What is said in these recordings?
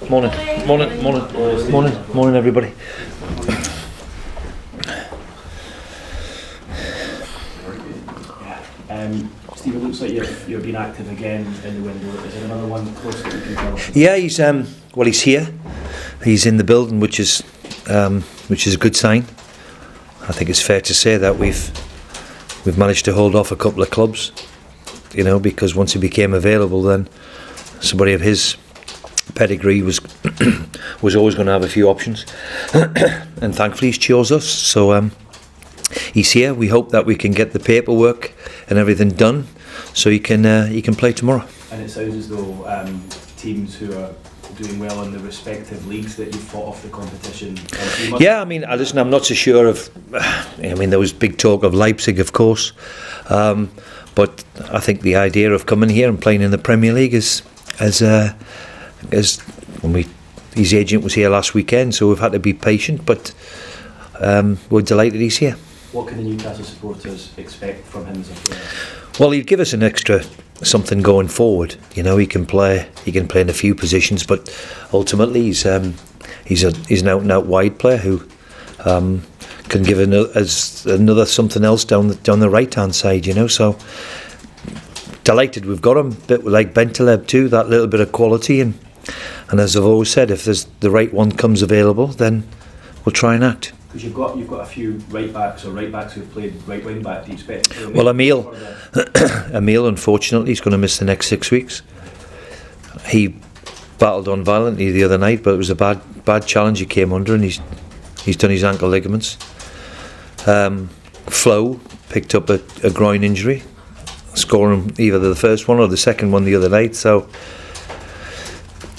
Morning, everybody. Steve, it looks like you're being active again in the window. Is there another one close that you can tell us? Yeah, he's here. He's in the building, which is a good sign. I think it's fair to say that we've managed to hold off a couple of clubs, because once he became available, then somebody of his pedigree was always going to have a few options, and thankfully he's chose us. So he's here. We hope that we can get the paperwork and everything done, so he can play tomorrow. And it sounds as though teams who are doing well in the respective leagues that you've fought off the competition. Yeah, listen, I'm not so sure of. There was big talk of Leipzig, of course, but I think the idea of coming here and playing in the Premier League his agent was here last weekend, so we've had to be patient, but we're delighted he's here. What can the Newcastle supporters expect from him as a player? Well, he'll give us an extra something going forward. He can play in a few positions, but ultimately he's an out-and-out wide player who can give another something else down the right-hand side. So delighted we've got him. A bit like Bentaleb too, that little bit of quality, and as I've always said, if there's the right one comes available, then we'll try and act. Because you've got a few right backs who've played right wing back. Do you expect? Well, Emil, unfortunately, he's going to miss the next 6 weeks. He battled on violently the other night, but it was a bad challenge he came under, and he's done his ankle ligaments. Flo picked up a groin injury, scoring either the first one or the second one the other night. So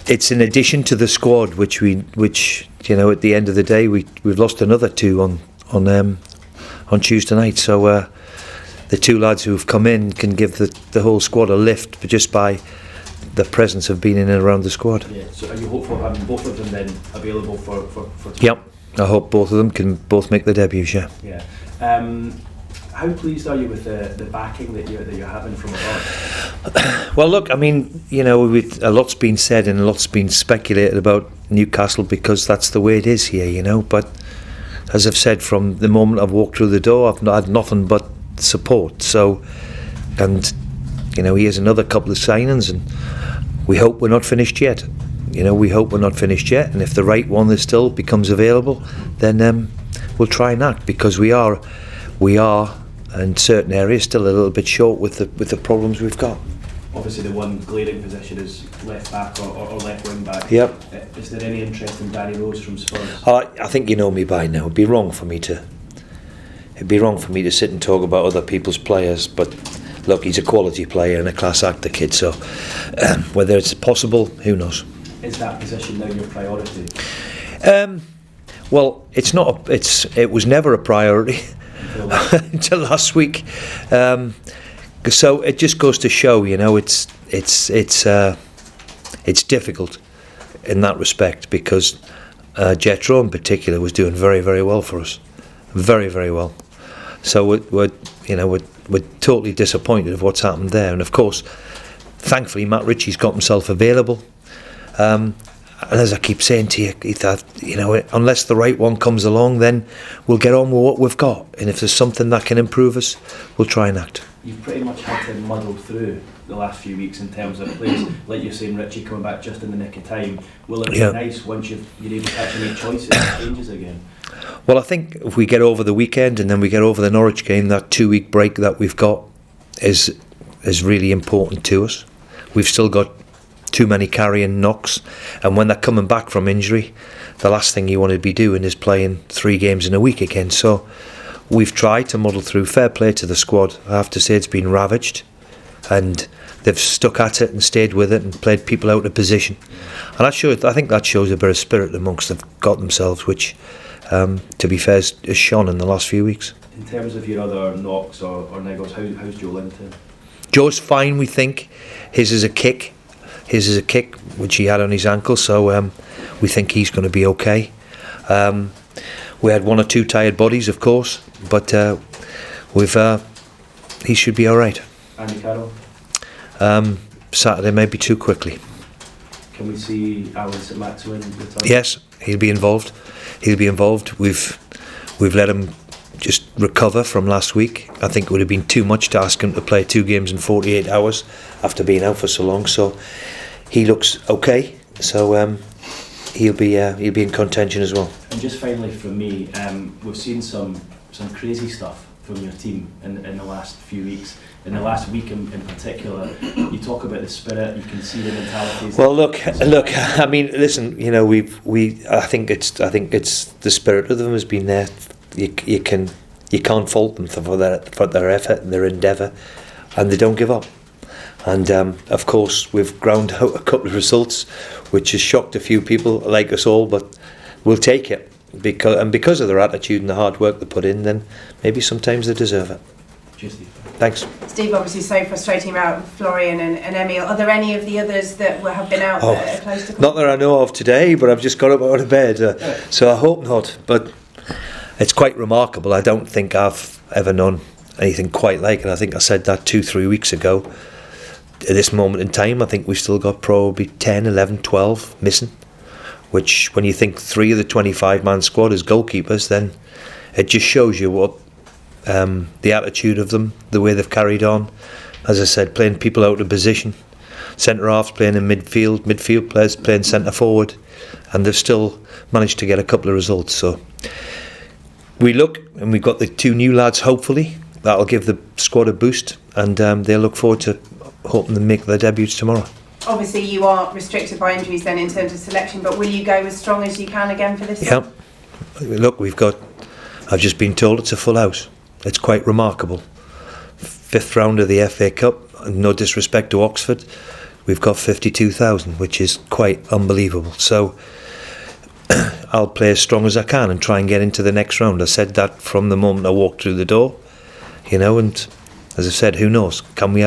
it's in addition to the squad, which at the end of the day we've lost another two on Tuesday night. So the two lads who've come in can give the whole squad a lift, but just by the presence of being in and around the squad. Yeah. So are you hopeful of having both of them then available for Yep. I hope both of them can both make the debuts. Yeah. Yeah. How pleased are you with the backing that you're having from above? Well, look, a lot's been said and a lot's been speculated about Newcastle because that's the way it is here, But as I've said, from the moment I've walked through the door, I've had nothing but support. So, and here's another couple of signings, and we hope we're not finished yet. We hope we're not finished yet, and if the right one is still becomes available, then we'll try and act, because we are in certain areas still a little bit short with the problems we've got. Obviously the one glaring position is left back or left wing back. Yep. Is there any interest in Danny Rose from Spurs? I think you know me by now. It'd be wrong for me to sit and talk about other people's players, but look, he's a quality player and a class actor, kid, so whether it's possible, who knows. Is that position now your priority? Well, it's not. It was never a priority until last week. So it just goes to show, it's difficult in that respect, because Jetro in particular was doing very, very well for us, very, very well. So we're totally disappointed of what's happened there, and of course, thankfully, Matt Ritchie's got himself available. And as I keep saying to you, unless the right one comes along, then we'll get on with what we've got. And if there's something that can improve us, we'll try and act. You've pretty much had to muddle through the last few weeks in terms of players, like you're saying, Richie coming back just in the nick of time. Will it be nice once you're able to actually make choices and changes again? Well, I think if we get over the weekend and then we get over the Norwich game, that 2-week break that we've got is really important to us. We've still got too many carrying knocks, and when they're coming back from injury, the last thing you want to be doing is playing 3 games in a week again. So we've tried to muddle through. Fair play to the squad. I have to say it's been ravaged, and they've stuck at it and stayed with it and played people out of position, and I think that shows a bit of spirit amongst they've got themselves, which to be fair has shone in the last few weeks. In terms of your other knocks or niggles, how's Joe Linton? Joe's fine, we think. His is a kick which he had on his ankle, so we think he's going to be okay. We had 1 or 2 tired bodies, of course, but he should be all right. Andy Carroll? Saturday maybe too quickly. Can we see Alan St Maximin return? Yes, he'll be involved. We've let him just recover from last week. I think it would have been too much to ask him to play 2 games in 48 hours after being out for so long. So he looks okay. So he'll be in contention as well. And just finally from me, we've seen some crazy stuff from your team in the last few weeks. In the last week in particular, you talk about the spirit. You can see the mentalities. Well, look. I mean, listen. You know, I think it's the spirit of them has been there. You can't fault them for their effort and their endeavour, and they don't give up. And of course, we've ground out a couple of results, which has shocked a few people like us all. But we'll take it because of their attitude and the hard work they put in. Then maybe sometimes they deserve it. Cheers, Steve. Thanks. Steve, obviously so frustrating about Florian and Emil. Are there any of the others that have been out that are close to... Not that I know of today, but I've just got up out of bed, so I hope not. But it's quite remarkable. I don't think I've ever known anything quite like it. I think I said that 2-3 weeks ago. At this moment in time, I think we've still got probably 10, 11, 12 missing, which when you think 3 of the 25-man squad is goalkeepers, then it just shows you what the attitude of them, the way they've carried on. As I said, playing people out of position, centre halves playing in midfield players playing centre forward, and they've still managed to get a couple of results. So we look, and we've got the 2 new lads. Hopefully that'll give the squad a boost, and they'll look forward to hoping to make their debuts tomorrow. Obviously you are restricted by injuries then in terms of selection, but will you go as strong as you can again for this? Yeah. Look, I've just been told it's a full house. It's quite remarkable. 5th round of the FA Cup, no disrespect to Oxford, we've got 52,000, which is quite unbelievable. So I'll play as strong as I can and try and get into the next round. I said that from the moment I walked through the door, and as I said, who knows? Can we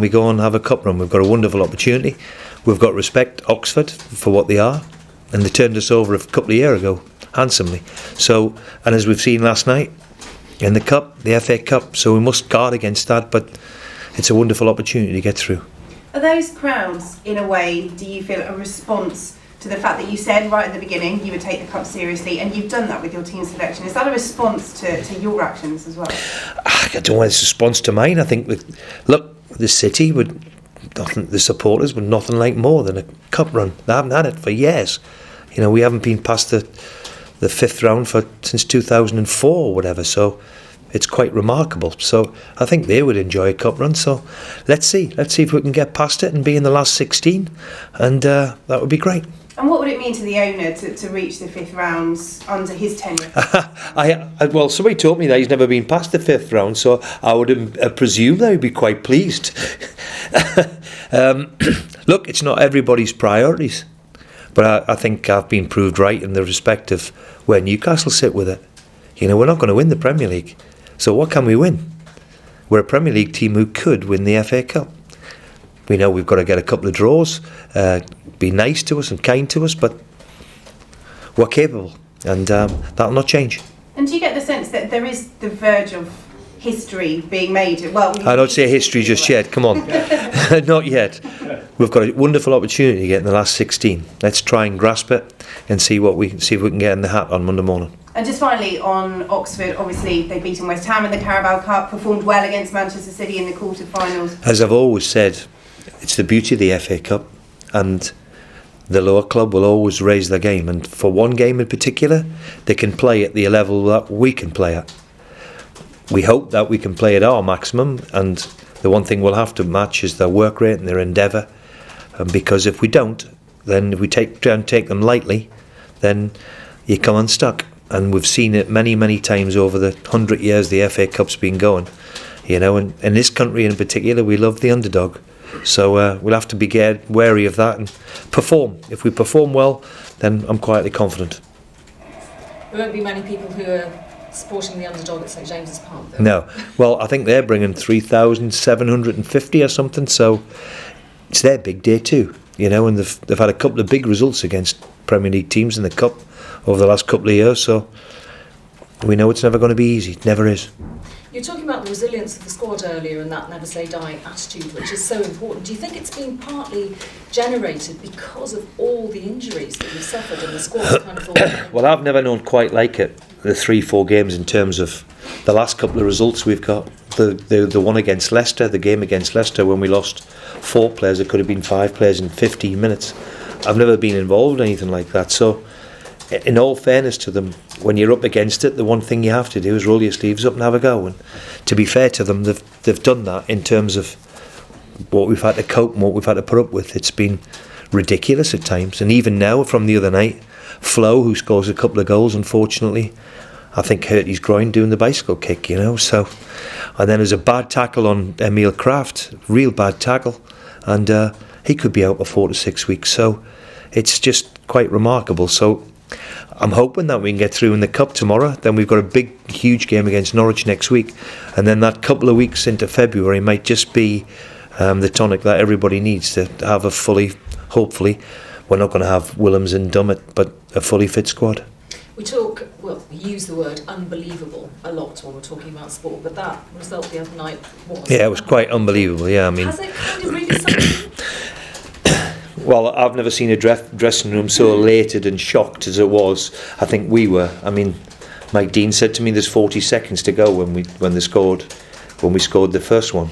go and have a cup run? We've got a wonderful opportunity. We've got to respect Oxford for what they are, and they turned us over a couple of years ago handsomely. So, and as we've seen last night, in the Cup, the FA Cup, so we must guard against that, but it's a wonderful opportunity to get through. Are those crowds, in a way, do you feel a response to the fact that you said right at the beginning you would take the Cup seriously, and you've done that with your team selection? Is that a response to your actions as well? I don't want a response to mine. I think the city the supporters would nothing like more than a Cup run. They haven't had it for years. We haven't been past the 5th round since 2004 or whatever, so it's quite remarkable. So I think they would enjoy a cup run. So let's see if we can get past it and be in the last 16, and that would be great. And what would it mean to the owner to reach the 5th rounds under his tenure? Well, somebody told me that he's never been past the 5th round, so I would presume they would be quite pleased. Look, it's not everybody's priorities, but I think I've been proved right in the respect of where Newcastle sit with it. We're not going to win the Premier League, so what can we win? We're a Premier League team who could win the FA Cup. We know we've got to get a couple of draws, be nice to us and kind to us, but we're capable, and that'll not change. And do you get the sense that there is the verge of history being made? Well, I don't say history just yet, come on. Not yet. We've got a wonderful opportunity to get in the last 16. Let's try and grasp it and see if we can get in the hat on Monday morning. And just finally on Oxford, obviously they've beaten West Ham in the Carabao Cup, performed well against Manchester City in the quarter-finals. As I've always said, it's the beauty of the FA Cup, and the lower club will always raise their game, and for one game in particular they can play at the level that we can play at. We hope that we can play at our maximum, and the one thing we'll have to match is their work rate and their endeavour, and because if we don't, then if we take them lightly, then you come unstuck. And we've seen it many times over the 100 years the FA Cup's been going, and in this country in particular we love the underdog, so we'll have to be wary of that and perform. If we perform well, then I'm quietly confident. There won't be many people who are supporting the underdog at St James's Park, though. No, well, I think they're bringing 3,750 or something, so it's their big day too, and they've had a couple of big results against Premier League teams in the Cup over the last couple of years, so we know it's never going to be easy. It never is. You're talking about the resilience of the squad earlier and that never say die attitude, which is so important. Do you think it's been partly generated because of all the injuries that we've suffered and the squad kind of thought? Well, I've never known quite like it, the 3-4 games in terms of the last couple of results we've got. The one against Leicester, the game against Leicester when we lost 4 players, it could have been 5 players in 15 minutes. I've never been involved in anything like that. So, in all fairness to them, when you're up against it, the one thing you have to do is roll your sleeves up and have a go. And to be fair to them, they've done that in terms of what we've had to cope and what we've had to put up with. It's been ridiculous at times. And even now, from the other night, Flo, who scores a couple of goals, unfortunately, I think hurt his groin doing the bicycle kick, So, and then there's a bad tackle on Emil Kraft, real bad tackle, and he could be out for 4 to 6 weeks. So, it's just quite remarkable. So, I'm hoping that we can get through in the Cup tomorrow. Then we've got a big, huge game against Norwich next week, and then that couple of weeks into February might just be the tonic that everybody needs to have a fully, hopefully, we're not going to have Willems and Dummett, but a fully fit squad. We use the word unbelievable a lot when we're talking about sport, but that result the other night was... Yeah, it was quite unbelievable, yeah. I mean, has it kind of really something? Well, I've never seen a dressing room so elated and shocked as it was. I think we were. I mean, Mike Dean said to me there's 40 seconds to go when we scored the first one.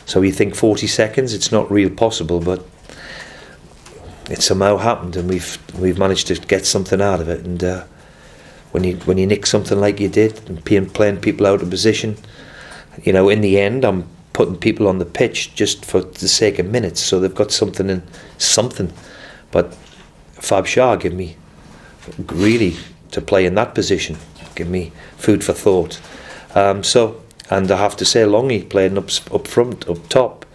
So you think 40 seconds, it's not real possible, but it somehow happened, and we've managed to get something out of it. And when you nick something like you did and playing people out of position, in the end, I'm putting people on the pitch just for the sake of minutes, so they've got something. But Fab Shah gave me really to play in that position, give me food for thought. And I have to say, Longy playing up front, up top,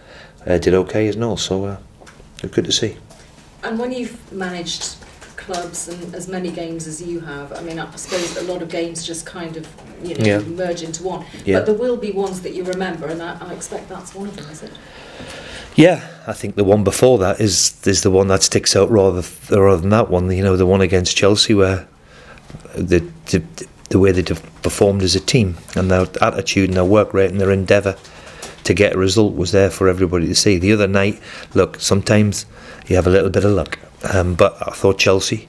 did okay as well. So good to see. And when you've managed clubs and as many games as you have, I mean, I suppose a lot of games just kind of merge into one. Yeah. But there will be ones that you remember, and I expect that's one of them, is it? Yeah, I think the one before that is the one that sticks out rather than that one. The one against Chelsea, where the way they performed as a team and their attitude and their work rate and their endeavour to get a result was there for everybody to see. The other night, look, sometimes you have a little bit of luck, but I thought Chelsea,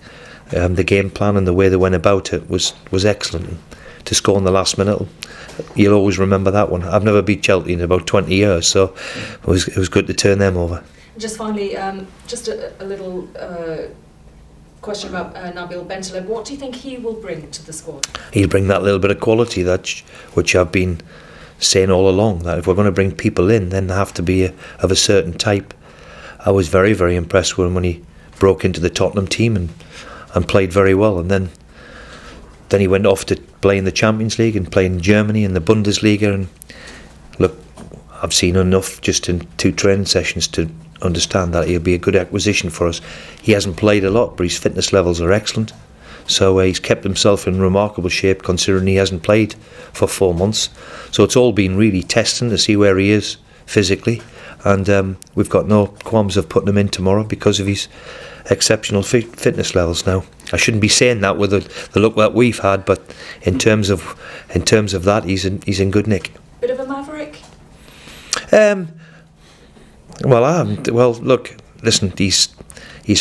the game plan and the way they went about it was excellent. To score in the last minute, you'll always remember that one. I've never beat Chelsea in about 20 years, so it was good to turn them over. Just finally, just a little question about Nabil Bentaleb. What do you think he will bring to the squad? He'll bring that little bit of quality which I've been saying all along, that if we're going to bring people in, then they have to be of a certain type. I was very, very impressed with him when he broke into the Tottenham team and played very well, and then he went off to play in the Champions League and play in Germany in the Bundesliga. And look, I've seen enough just in 2 training sessions to understand that he'll be a good acquisition for us. He hasn't played a lot, but his fitness levels are excellent. So he's kept himself in remarkable shape considering he hasn't played for 4 months. So it's all been really testing to see where he is physically. And we've got no qualms of putting him in tomorrow because of his exceptional fitness levels. Now, I shouldn't be saying that with the look that we've had, but in terms of that, he's in good nick. Bit of a maverick. Well, look, listen, he's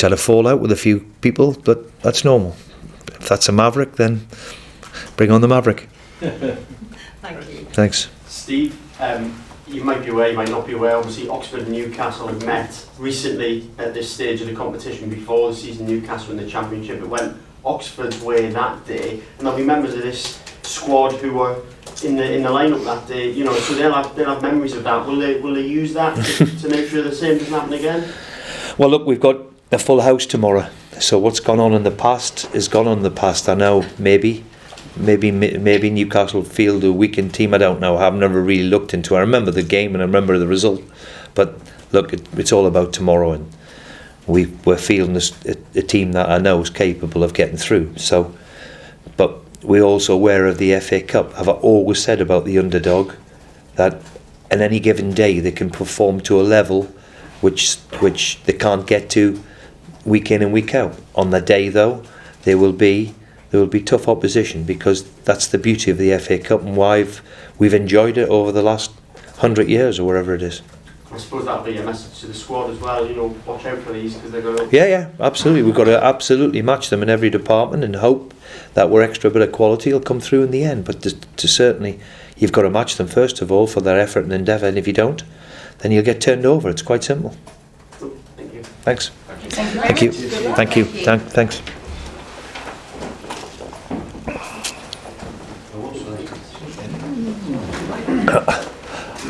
had a fallout with a few people, but that's normal. If that's a maverick, then bring on the maverick. Thank you. Thanks. Steve, you might be aware, you might not be aware, obviously Oxford and Newcastle have met recently at this stage of the competition. Before the season, Newcastle in the Championship. It went Oxford's way that day, and there'll be members of this squad who were in the lineup that day, so they'll have memories of that. Will they use that to make sure the same doesn't happen again? Well, look, we've got a full house tomorrow, so what's gone on in the past is gone on in the past. I know maybe Newcastle field a weakened team. I don't know. I've never really looked into it. I remember the game and I remember the result, but look, it's all about tomorrow, and we're fielding a team that I know is capable of getting through. So, but we're also aware of the FA Cup. I've always said about the underdog that on any given day they can perform to a level which they can't get to week in and week out. On the day, though, they will be there will be tough opposition, because that's the beauty of the FA Cup and why we've enjoyed it over the last 100 years or wherever it is. I suppose that'll be a message to the squad as well, you know, watch out for these because they're going to... Yeah, absolutely. We've got to absolutely match them in every department and hope that our extra bit of quality will come through in the end. But to certainly, you've got to match them first of all for their effort and endeavour, and if you don't, then you'll get turned over. It's quite simple. Thank you. Thanks. Thank you very much. Thank you. Good luck. Thanks.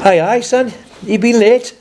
Hi, son. You been late?